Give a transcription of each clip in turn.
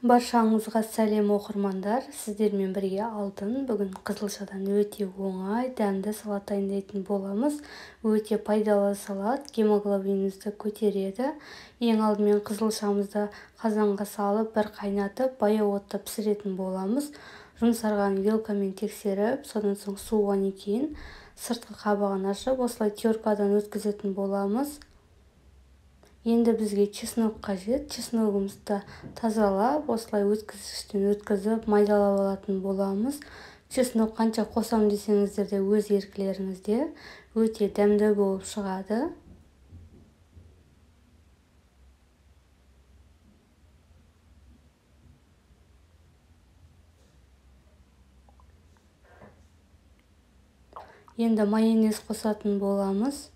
Баршаңызға сәлем оқырмандар, сіздермен бірге алтын. Бүгін қызылшадан өте оңай, дәмді салат дайындайтын боламыз. Өте пайдалы салат, гемоглобинімізді көтереді. Ең алдымен қызылшамызды қазанға салып, бір қайнатып, баяу отта пісіретін боламыз. Жұмсарған вилкамен тексеріп, содан соң суыған кейін сыртқы қабығын ашып, осылай теркадан өткізетін боламыз. Енді бізге чеснок қажет. Чесногымызды тазалап, осылай өткізгіштен өткізіп, майдалап алатын боламыз. Чеснок қанша қосам десеңіздер де өз еркілеріңізде, өте дәмді болып шығады. Енді майонез қосатын боламыз.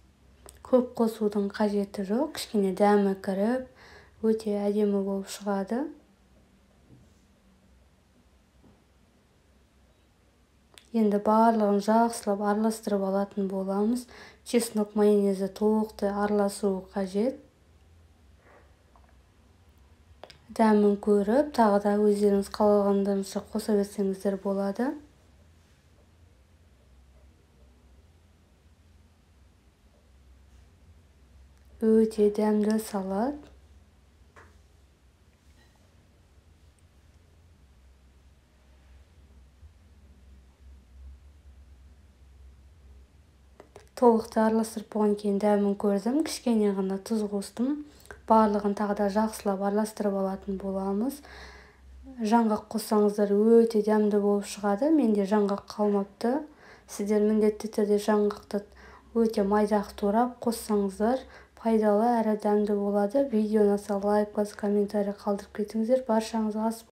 Көп қосудың қажеті жоқ, кішкене дәмі кіріп, өте әдемі болып шығады. Енді барлығын жақсылап араластырып алатын боламыз. Чеснок майонезі толықты араласуы қажет. Дәмін көріп, тағы да өздеріңіз қалағандарынша қоса берсеңіздер болады. Өте дәмді салат. Толықты араластырып болған кейін дәмін көрдім, кішкене ғана тұз қостым. Барлығын тағы да жақсылап араластырып алатын боламыз. Жаңғақ қоссаңыздар өте дәмді болып шығады. Менде жаңғақ қалмапты. Сіздер міндетті түрде жаңғақты өте майдақ турап қоссаңыздар пайдалы әрі дәмді болады. Видео ұнаса лайк басып, комментарий қалдырып кетіңіздер. Баршаңызға